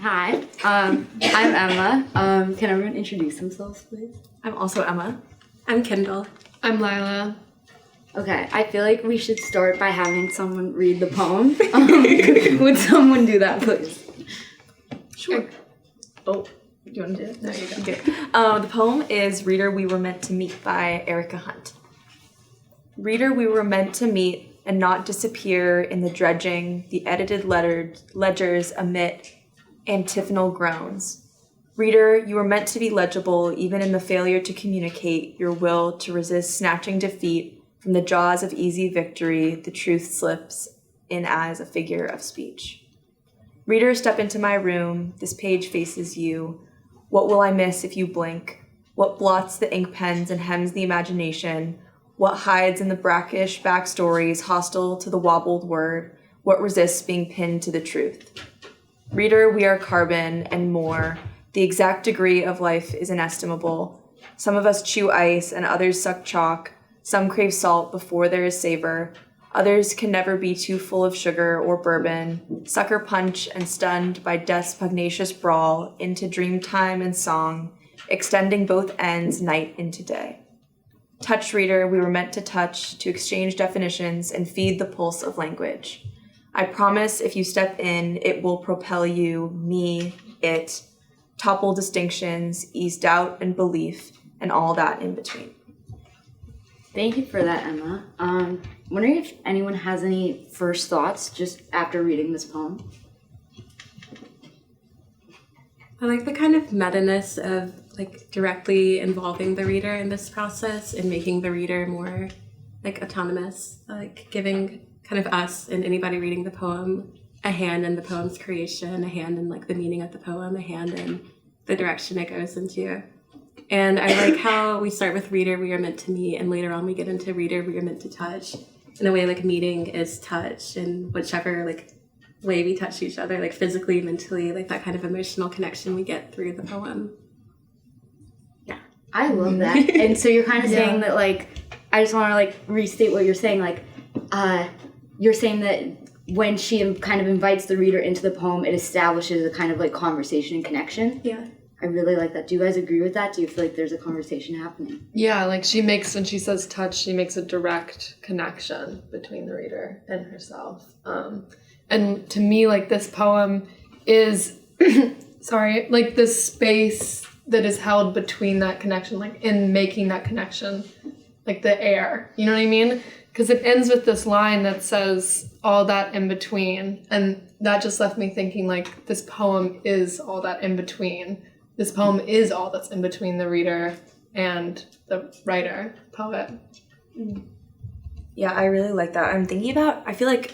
Hi, I'm Emma. Can everyone introduce themselves, please? I'm also Emma. I'm Kendall. I'm Lila. Okay, I feel like we should start by having someone read the poem. Would someone do that, please? Sure. Oh, do you want to do it? No, you go. Okay. The poem is Reader, We Were Meant to Meet by Erica Hunt. Reader, we were meant to meet and not disappear in the dredging, the edited ledgers emit antiphonal groans. Reader, you were meant to be legible even in the failure to communicate your will to resist snatching defeat from the jaws of easy victory. The truth slips in as a figure of speech. Reader, step into my room. This page faces you. What will I miss if you blink? What blots the ink pens and hems the imagination? What hides in the brackish backstories hostile to the wobbled word? What resists being pinned to the truth? Reader, we are carbon and more. The exact degree of life is inestimable. Some of us chew ice and others suck chalk. Some crave salt before there is savor. Others can never be too full of sugar or bourbon. Sucker punch and stunned by death's pugnacious brawl into dream time and song, extending both ends night into day. Touch, reader, we were meant to touch, to exchange definitions and feed the pulse of language. I promise if you step in, it will propel you, me, it, topple distinctions, ease doubt and belief, and all that in between. Thank you for that, Emma. Wondering if anyone has any first thoughts just after reading this poem? I like the kind of meta-ness of like directly involving the reader in this process and making the reader more like autonomous, like giving kind of us and anybody reading the poem a hand in the poem's creation, a hand in like the meaning of the poem, a hand in the direction it goes into. And I like how we start with reader, we are meant to meet, and later on we get into reader, we are meant to touch. In a way, like meeting is touch, and whichever like way we touch each other, like physically, mentally, like that kind of emotional connection we get through the poem. Yeah, I love that. And so you're kind of saying that, like, I just want to like restate what you're saying. Like, you're saying that when she kind of invites the reader into the poem, it establishes a kind of like conversation and connection. Yeah. I really like that. Do you guys agree with that? Do you feel like there's a conversation happening? Yeah, like when she says touch, she makes a direct connection between the reader and herself. And to me, like this poem is, like this space that is held between that connection, like in making that connection, like the air, you know what I mean? Because it ends with this line that says all that in between. And that just left me thinking like this poem is all that in between. This poem is all that's in between the reader and the writer, poet. Yeah, I really like that. I feel like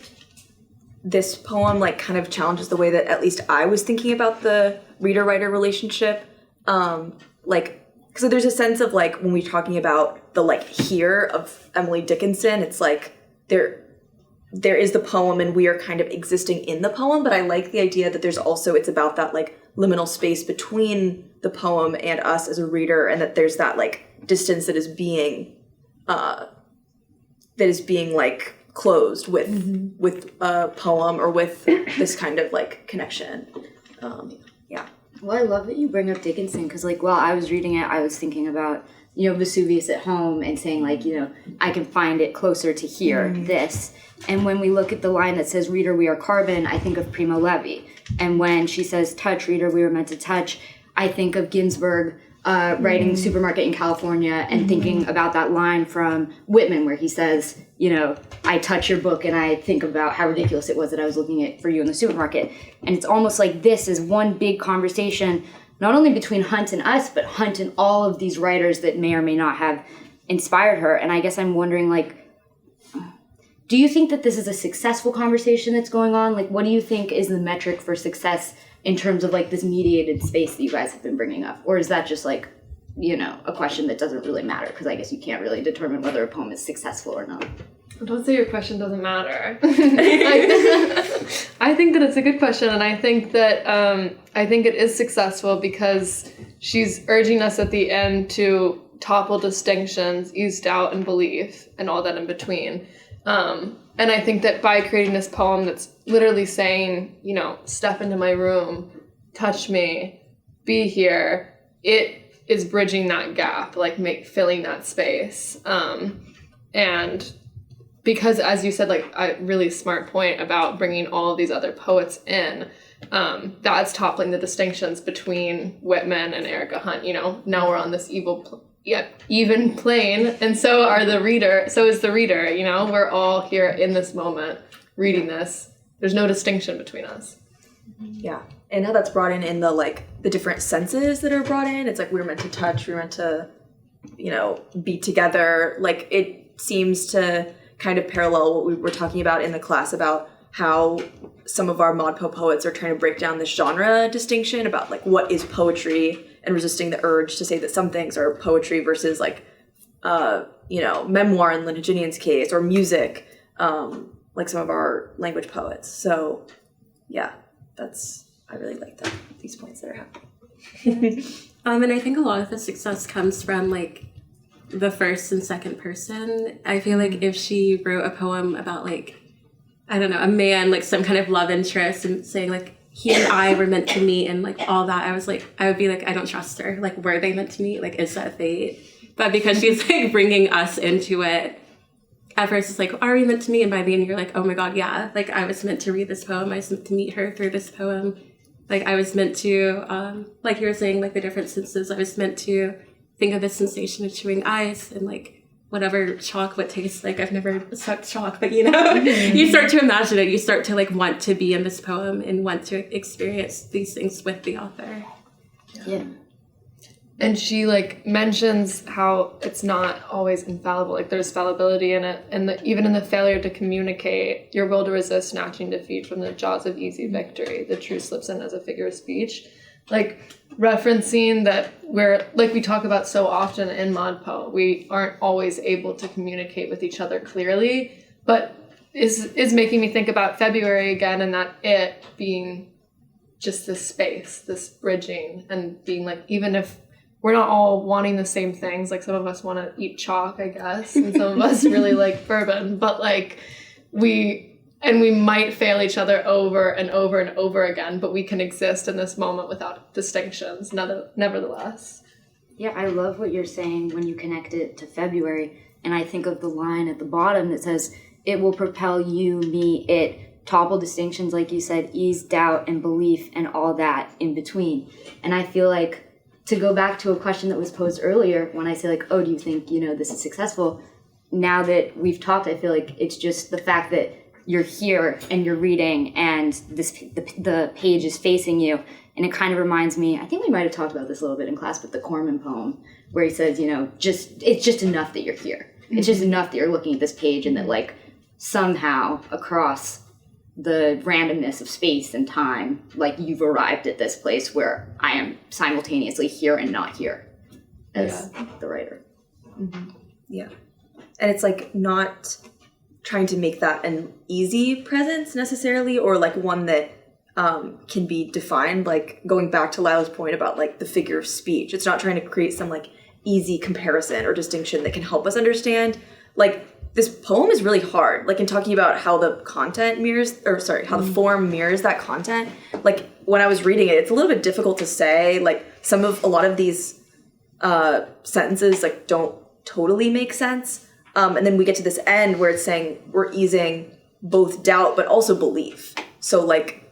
this poem like kind of challenges the way that at least I was thinking about the reader-writer relationship. Because there's a sense of like when we're talking about the like here of Emily Dickinson, it's like there is the poem and we are kind of existing in the poem, but I like the idea that it's about that like liminal space between the poem and us as a reader, and that there's that like distance that is being like closed with a poem or with this kind of like connection. Yeah. Well, I love that you bring up Dickinson because, like, while I was reading it, I was thinking about, Vesuvius at home and saying, like, I can find it closer to here, this. And when we look at the line that says, reader, we are carbon, I think of Primo Levi. And when she says, touch, reader, we were meant to touch, I think of Ginsberg writing Supermarket in California and thinking about that line from Whitman where he says, I touch your book and I think about how ridiculous it was that I was looking at for you in the supermarket. And it's almost like this is one big conversation, not only between Hunt and us, but Hunt and all of these writers that may or may not have inspired her. And I guess I'm wondering, like, do you think that this is a successful conversation that's going on? Like, what do you think is the metric for success in terms of, like, this mediated space that you guys have been bringing up? Or is that just, like, a question that doesn't really matter? Because I guess you can't really determine whether a poem is successful or not. Don't say your question doesn't matter. I think that it's a good question, and I think that it is successful because she's urging us at the end to topple distinctions, ease doubt and belief, and all that in between. And I think that by creating this poem that's literally saying, step into my room, touch me, be here, it is bridging that gap, like filling that space. And because, as you said, like a really smart point about bringing all of these other poets in, that's toppling the distinctions between Whitman and Erica Hunt. You know, now we're on this even plane, and so is the reader. You know, we're all here in this moment reading this. There's no distinction between us. Yeah. And how that's brought in the like the different senses that are brought in. It's like we're meant to touch, we're meant to, you know, be together. Like it seems to kind of parallel what we were talking about in the class about how some of our modpo poets are trying to break down this genre distinction about like what is poetry and resisting the urge to say that some things are poetry versus like, you know, memoir in Lynn Ginian's case, or music, like some of our language poets. So yeah, I really like that, these points that are happening. And I think a lot of the success comes from like the first and second person. I feel like if she wrote a poem about like, I don't know, a man, like some kind of love interest, and saying like he and I were meant to meet and like all that, I would be like, I don't trust her. Like, were they meant to meet? Like, is that fate? But because she's like bringing us into it, at first it's like, are we meant to meet? And by the end you're like, oh my God, yeah. Like I was meant to read this poem. I was meant to meet her through this poem. Like I was meant to, like you were saying, like the different senses, I was meant to think of the sensation of chewing ice and like whatever chalk would taste like. I've never sucked chalk, but you know, you start to imagine it. You start to like want to be in this poem and want to experience these things with the author. Yeah. And she like mentions how it's not always infallible. Like there's fallibility in it, and even in the failure to communicate, your will to resist snatching defeat from the jaws of easy victory. The truth slips in as a figure of speech, like referencing that we're like we talk about so often in modpo. We aren't always able to communicate with each other clearly, but is making me think about February again, and that it being just this space, this bridging, and being like, even if we're not all wanting the same things. Like some of us want to eat chalk, I guess, and some of us really like bourbon. But like we might fail each other over and over and over again, but we can exist in this moment without distinctions, nevertheless. Yeah, I love what you're saying when you connect it to February. And I think of the line at the bottom that says, it will propel you, me, it, topple distinctions, like you said, ease doubt and belief and all that in between. And I feel like, to go back to a question that was posed earlier, when I say like, oh, do you think, you know, this is successful? Now that we've talked, I feel like it's just the fact that you're here and you're reading and the page is facing you. And it kind of reminds me, I think we might have talked about this a little bit in class, but the Corman poem, where he says, you know, it's just enough that you're here. Mm-hmm. It's just enough that you're looking at this page and that like somehow across the randomness of space and time, like you've arrived at this place where I am simultaneously here and not here as the writer. Mm-hmm. Yeah. And it's like not trying to make that an easy presence necessarily, or like one that can be defined, like going back to Lila's point about like the figure of speech. It's not trying to create some like easy comparison or distinction that can help us understand. Like this poem is really hard, like in talking about how the content how the form mirrors that content. Like when I was reading it, it's a little bit difficult to say, like a lot of these sentences like don't totally make sense. And then we get to this end where it's saying we're easing both doubt, but also belief. So like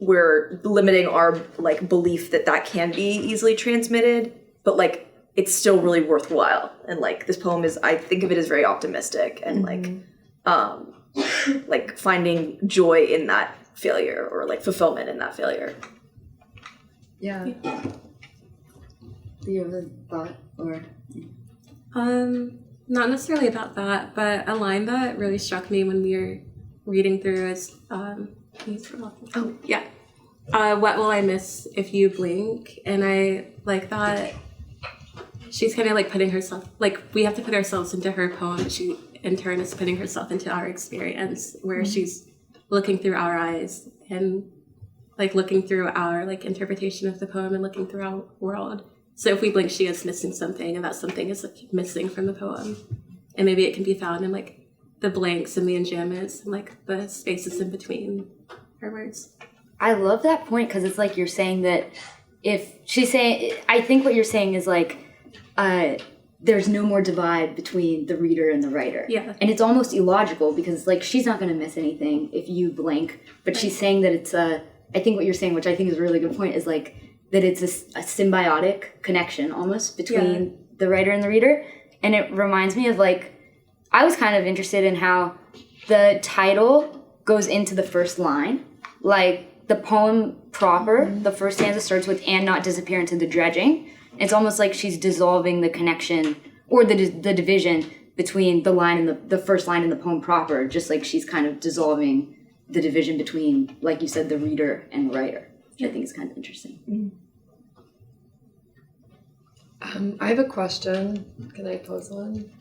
we're limiting our like belief that can be easily transmitted, but like it's still really worthwhile. And like this poem is, I think of it as very optimistic and like finding joy in that failure, or like fulfillment in that failure. Yeah. Do you have a thought or? Not necessarily about that, but a line that really struck me when we were reading through is, what will I miss if you blink? And I like that she's kind of like putting herself, like we have to put ourselves into her poem. She in turn is putting herself into our experience, where she's looking through our eyes and like looking through our like interpretation of the poem and looking through our world. So if we blink, she is missing something, and that something is like missing from the poem. And maybe it can be found in like the blanks and the enjambments and like the spaces in between her words. I love that point because it's like you're saying that if she's saying, I think what you're saying is like, there's no more divide between the reader and the writer. Yeah. And it's almost illogical because like she's not going to miss anything if you blink, but she's saying that it's I think what you're saying, which I think is a really good point, is like that it's a symbiotic connection almost between the writer and the reader. And it reminds me of like, I was kind of interested in how the title goes into the first line. Like the poem proper, the first stanza starts with "and not disappear into the dredging." It's almost like she's dissolving the connection or the division between the line and the first line in the poem proper, just like she's kind of dissolving the division between, like you said, the reader and the writer, which I think is kind of interesting. I have a question. Can I pose one?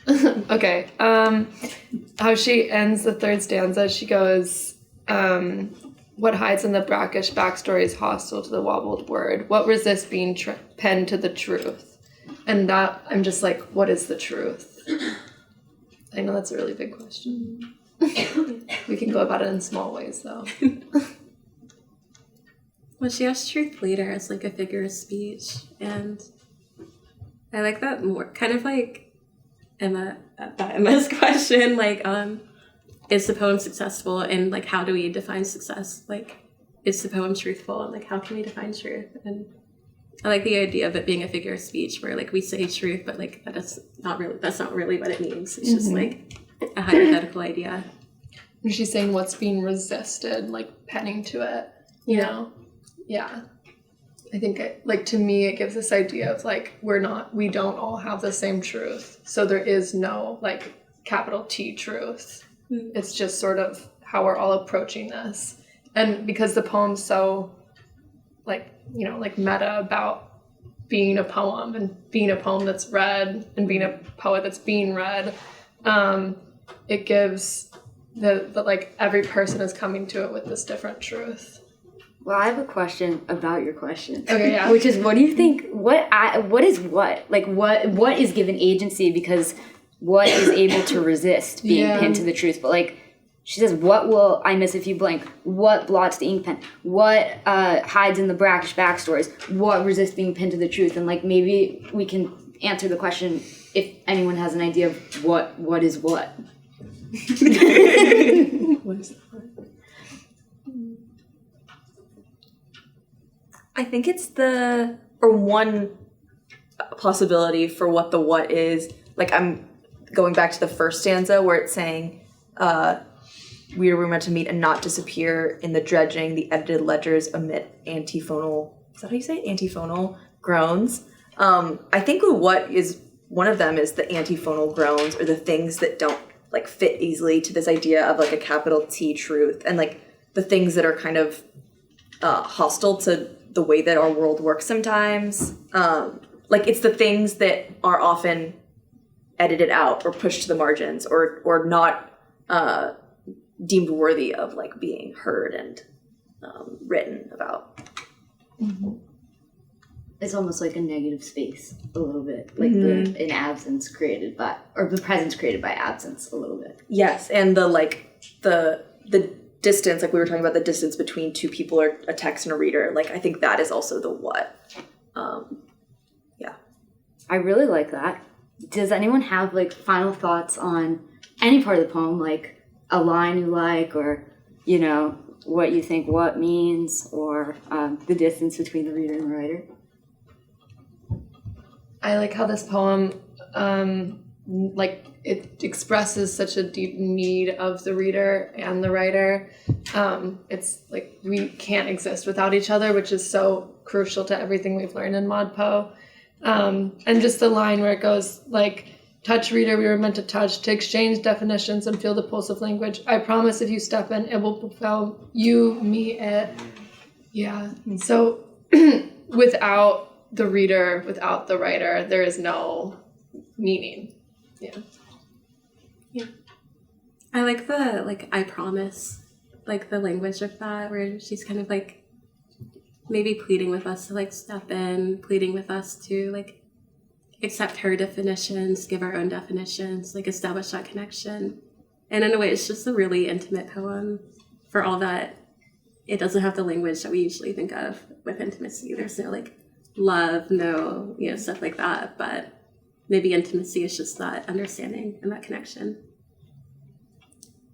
Okay. How she ends the third stanza, she goes, what hides in the brackish backstory is hostile to the wobbled word. What resists being penned to the truth? And that, I'm just like, what is the truth? I know that's a really big question. We can go about it in small ways, though. Well, she has truth later as like a figure of speech, and I like that more. Kind of like Emma's question, like, is the poem successful, and like, how do we define success? Like, is the poem truthful, and like, how can we define truth? And I like the idea of it being a figure of speech, where like we say truth, but like that's not really what it means. It's just like a hypothetical idea. And she's saying what's being resisted, like penning to it, you know? Yeah. I think to me, it gives this idea of like, we don't all have the same truth. So there is no like capital T truth. It's just sort of how we're all approaching this. And because the poem's so like, you know, like meta about being a poem and being a poem that's read and being a poet that's being read, it gives the like every person is coming to it with this different truth. Well, I have a question about your question. Okay, yeah. Which is, what do you think? What is what? Like, what is given agency? Because what is able to resist being pinned to the truth? But like, she says, "What will I miss if you blink? What blots the ink pen? What hides in the brackish backstories? What resists being pinned to the truth?" And like, maybe we can answer the question if anyone has an idea of what is what. What is that? I think it's one possibility for what the what is. Like, I'm going back to the first stanza where it's saying, we were meant to meet and not disappear in the dredging. The edited ledgers emit antiphonal, is that how you say it? Antiphonal groans. I think what is one of them is the antiphonal groans, or the things that don't like fit easily to this idea of like a capital T truth, and like the things that are kind of hostile to the way that our world works sometimes. Like, it's the things that are often edited out or pushed to the margins or not deemed worthy of like being heard and written about. Mm-hmm. It's almost like a negative space a little bit, like an absence created by, or the presence created by absence a little bit. Yes, and the distance, like we were talking about the distance between two people or a text and a reader, like I think that is also the what. I really like that. Does anyone have like final thoughts on any part of the poem, like a line you like, or, you know, what you think what means, or the distance between the reader and the writer? I like how this poem like it expresses such a deep need of the reader and the writer. It's like we can't exist without each other, which is so crucial to everything we've learned in Mod Po. And just the line where it goes like, touch reader, we were meant to touch, to exchange definitions and feel the pulse of language. I promise if you step in, it will propel you, me, it. Yeah. So without the reader, without the writer, there is no meaning. Yeah. I like the, like, I promise, like the language of that, where she's kind of like maybe pleading with us to like step in, pleading with us to like accept her definitions, give our own definitions, like establish that connection. And in a way, it's just a really intimate poem for all that it doesn't have the language that we usually think of with intimacy. There's no like love, no, stuff like that. But maybe intimacy is just that understanding and that connection.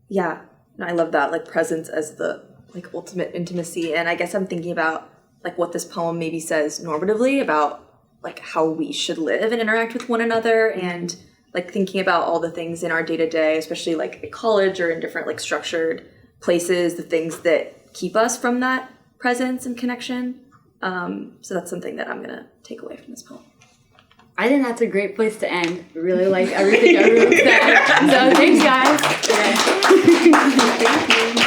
Yeah, I love that, like presence as the like ultimate intimacy. And I guess I'm thinking about like what this poem maybe says normatively about like how we should live and interact with one another, and like thinking about all the things in our day-to-day, especially like at college or in different like structured places, the things that keep us from that presence and connection. So that's something that I'm gonna take away from this poem. I think that's a great place to end. I really like everything everyone said. So thanks, guys. Thank you.